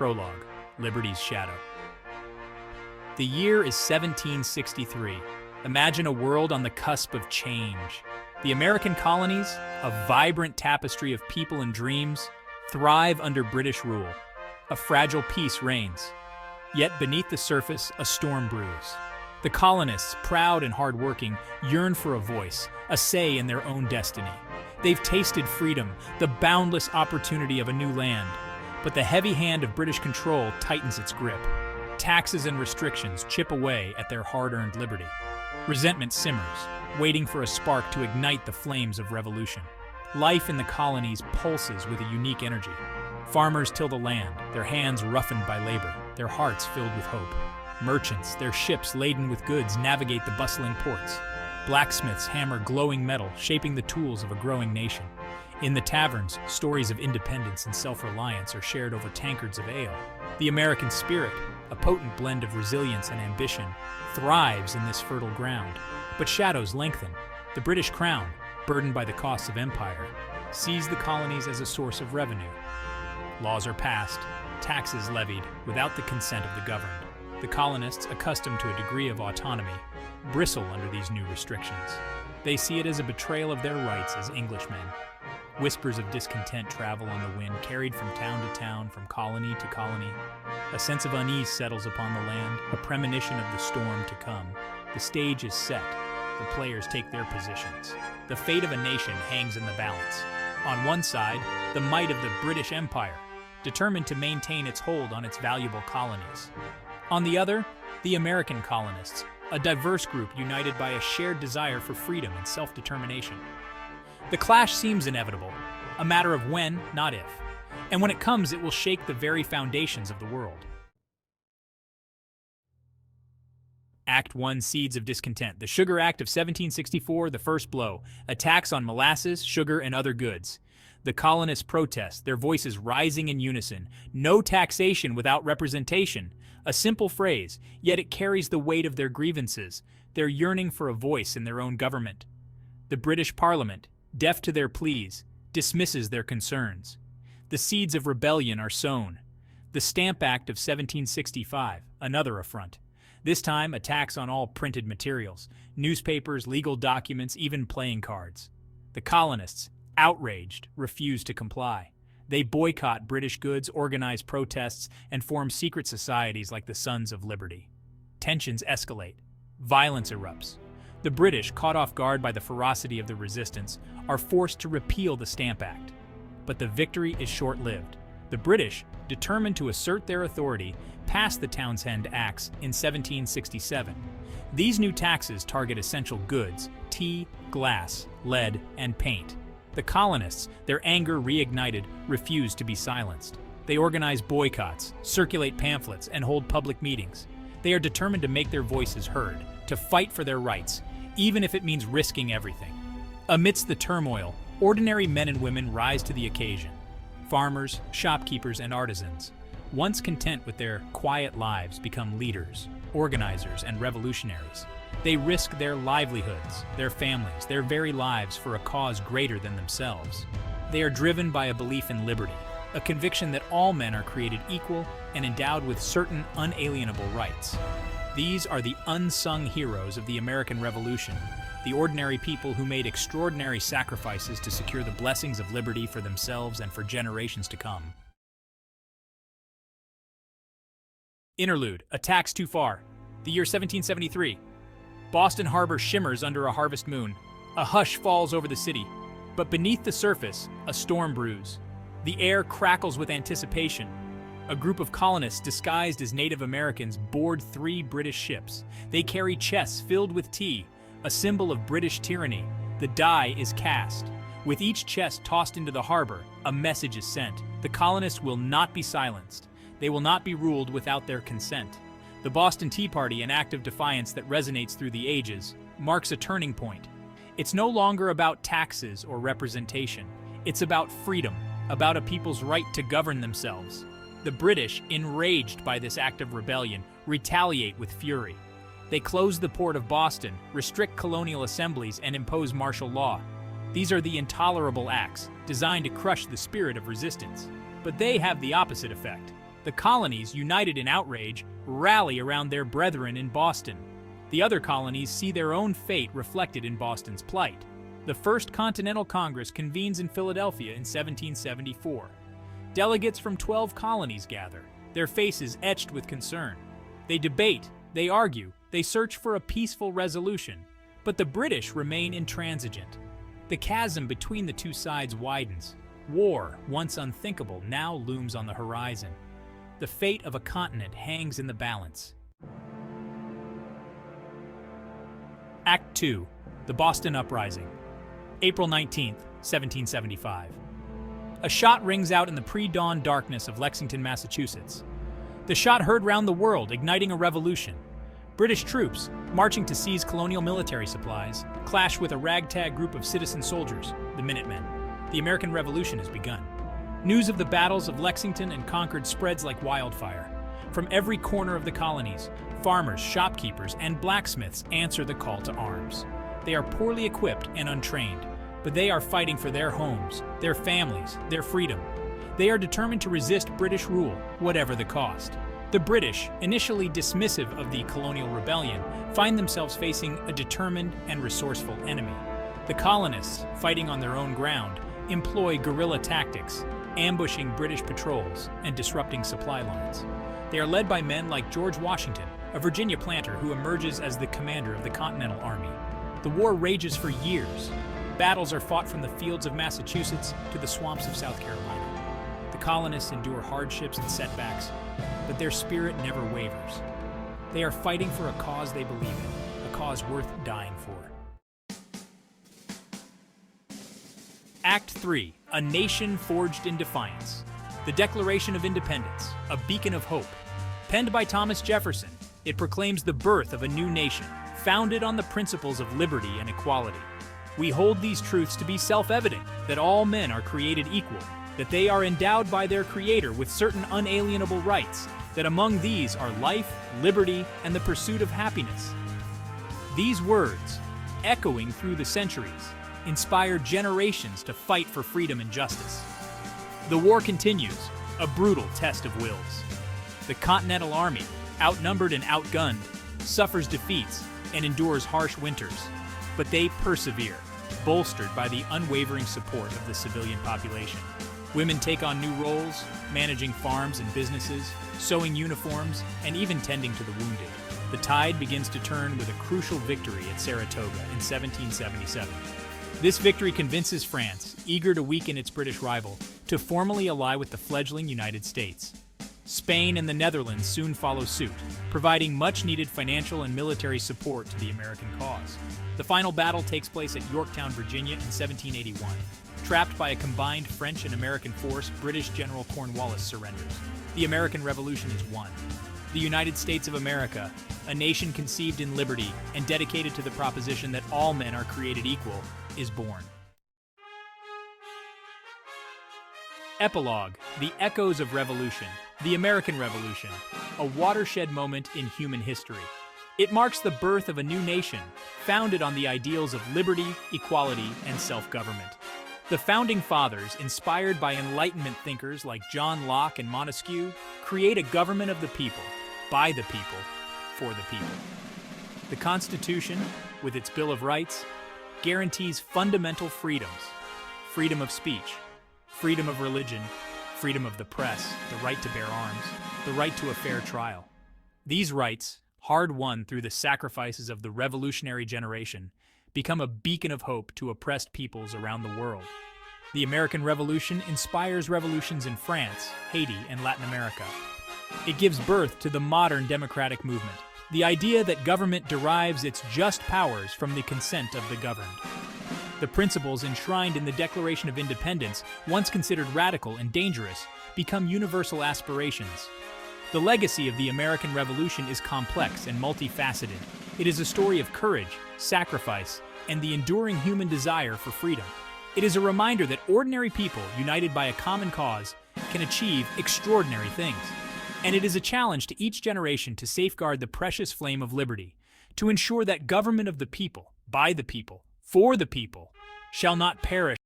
Prologue, Liberty's Shadow. The year is 1763. Imagine a world on the cusp of change. The American colonies, a vibrant tapestry of people and dreams, thrive under British rule. A fragile peace reigns. Yet beneath the surface, a storm brews. The colonists, proud and hardworking, yearn for a voice, a say in their own destiny. They've tasted freedom, the boundless opportunity of a new land. But the heavy hand of British control tightens its grip. Taxes and restrictions chip away at their hard-earned liberty. Resentment simmers, waiting for a spark to ignite the flames of revolution. Life in the colonies pulses with a unique energy. Farmers till the land, their hands roughened by labor, their hearts filled with hope. Merchants, their ships laden with goods, navigate the bustling ports. Blacksmiths hammer glowing metal, shaping the tools of a growing nation. In the taverns, stories of independence and self-reliance are shared over tankards of ale. The American spirit, a potent blend of resilience and ambition, thrives in this fertile ground. But shadows lengthen. The British crown, burdened by the costs of empire, sees the colonies as a source of revenue. Laws are passed, taxes levied, without the consent of the governed. The colonists, accustomed to a degree of autonomy, bristle under these new restrictions. They see it as a betrayal of their rights as Englishmen. Whispers of discontent travel on the wind, carried from town to town, from colony to colony. A sense of unease settles upon the land, a premonition of the storm to come. The stage is set. The players take their positions. The fate of a nation hangs in the balance. On one side, the might of the British Empire, determined to maintain its hold on its valuable colonies. On the other, the American colonists, a diverse group united by a shared desire for freedom and self-determination. The clash seems inevitable, a matter of when, not if. And when it comes, it will shake the very foundations of the world. Act 1, Seeds of Discontent. The Sugar Act of 1764, the first blow. Attacks on molasses, sugar, and other goods. The colonists protest, their voices rising in unison. No taxation without representation. A simple phrase, yet it carries the weight of their grievances, their yearning for a voice in their own government. The British Parliament, deaf to their pleas, dismisses their concerns. The seeds of rebellion are sown. The Stamp Act of 1765, another affront. This time, attacks on all printed materials, newspapers, legal documents, even playing cards. The colonists, outraged, refuse to comply. They boycott British goods, organize protests, and form secret societies like the Sons of Liberty. Tensions escalate. Violence erupts. The British, caught off guard by the ferocity of the resistance, are forced to repeal the Stamp Act. But the victory is short-lived. The British, determined to assert their authority, passed the Townshend Acts in 1767. These new taxes target essential goods: tea, glass, lead, and paint. The colonists, their anger reignited, refuse to be silenced. They organize boycotts, circulate pamphlets, and hold public meetings. They are determined to make their voices heard, to fight for their rights, even if it means risking everything. Amidst the turmoil, ordinary men and women rise to the occasion. Farmers, shopkeepers, and artisans, once content with their quiet lives, become leaders, organizers, and revolutionaries. They risk their livelihoods, their families, their very lives for a cause greater than themselves. They are driven by a belief in liberty, a conviction that all men are created equal and endowed with certain unalienable rights. These are the unsung heroes of the American Revolution, the ordinary people who made extraordinary sacrifices to secure the blessings of liberty for themselves and for generations to come. Interlude, Attacks Too Far. The year 1773. Boston Harbor shimmers under a harvest moon. A hush falls over the city, but beneath the surface, a storm brews. The air crackles with anticipation. A group of colonists disguised as Native Americans board 3 British ships. They carry chests filled with tea, a symbol of British tyranny. The die is cast. With each chest tossed into the harbor, a message is sent. The colonists will not be silenced. They will not be ruled without their consent. The Boston Tea Party, an act of defiance that resonates through the ages, marks a turning point. It's no longer about taxes or representation. It's about freedom, about a people's right to govern themselves. The British, enraged by this act of rebellion, retaliate with fury. They close the port of Boston, restrict colonial assemblies, and impose martial law. These are the intolerable acts, designed to crush the spirit of resistance. But they have the opposite effect. The colonies, united in outrage, rally around their brethren in Boston. The other colonies see their own fate reflected in Boston's plight. The First Continental Congress convenes in Philadelphia in 1774. Delegates from 12 colonies gather, their faces etched with concern. They debate, they argue, they search for a peaceful resolution, but the British remain intransigent. The chasm between the two sides widens. War, once unthinkable, now looms on the horizon. The fate of a continent hangs in the balance. Act 2. The Boston Uprising. April 19, 1775. A shot rings out in the pre-dawn darkness of Lexington, Massachusetts. The shot heard round the world, igniting a revolution. British troops, marching to seize colonial military supplies, clash with a ragtag group of citizen soldiers, the Minutemen. The American Revolution has begun. News of the battles of Lexington and Concord spreads like wildfire. From every corner of the colonies, farmers, shopkeepers, and blacksmiths answer the call to arms. They are poorly equipped and untrained, but they are fighting for their homes, their families, their freedom. They are determined to resist British rule, whatever the cost. The British, initially dismissive of the colonial rebellion, find themselves facing a determined and resourceful enemy. The colonists, fighting on their own ground, employ guerrilla tactics, ambushing British patrols and disrupting supply lines. They are led by men like George Washington, a Virginia planter who emerges as the commander of the Continental Army. The war rages for years. Battles are fought from the fields of Massachusetts to the swamps of South Carolina. The colonists endure hardships and setbacks, but their spirit never wavers. They are fighting for a cause they believe in, a cause worth dying for. Act 3. A Nation Forged in Defiance. The Declaration of Independence, a beacon of hope. Penned by Thomas Jefferson, it proclaims the birth of a new nation, founded on the principles of liberty and equality. We hold these truths to be self-evident, that all men are created equal, that they are endowed by their Creator with certain unalienable rights, that among these are life, liberty, and the pursuit of happiness. These words, echoing through the centuries, inspired generations to fight for freedom and justice. The war continues, a brutal test of wills. The Continental Army, outnumbered and outgunned, suffers defeats and endures harsh winters, but they persevere, bolstered by the unwavering support of the civilian population. Women take on new roles, managing farms and businesses, sewing uniforms, and even tending to the wounded. The tide begins to turn with a crucial victory at Saratoga in 1777. This victory convinces France, eager to weaken its British rival, to formally ally with the fledgling United States. Spain and the Netherlands soon follow suit, providing much-needed financial and military support to the American cause. The final battle takes place at Yorktown, Virginia in 1781. Trapped by a combined French and American force, British General Cornwallis surrenders. The American Revolution is won. The United States of America, a nation conceived in liberty and dedicated to the proposition that all men are created equal, is born. Epilogue: The Echoes of Revolution. The American Revolution, a watershed moment in human history. It marks the birth of a new nation, founded on the ideals of liberty, equality, and self-government. The Founding Fathers, inspired by Enlightenment thinkers like John Locke and Montesquieu, create a government of the people, by the people, for the people. The Constitution, with its Bill of Rights, guarantees fundamental freedoms: freedom of speech, freedom of religion, freedom of the press, the right to bear arms, the right to a fair trial. These rights, hard-won through the sacrifices of the revolutionary generation, become a beacon of hope to oppressed peoples around the world. The American Revolution inspires revolutions in France, Haiti, and Latin America. It gives birth to the modern democratic movement, the idea that government derives its just powers from the consent of the governed. The principles enshrined in the Declaration of Independence, once considered radical and dangerous, become universal aspirations. The legacy of the American Revolution is complex and multifaceted. It is a story of courage, sacrifice, and the enduring human desire for freedom. It is a reminder that ordinary people, united by a common cause, can achieve extraordinary things. And it is a challenge to each generation to safeguard the precious flame of liberty, to ensure that government of the people, by the people, for the people, shall not perish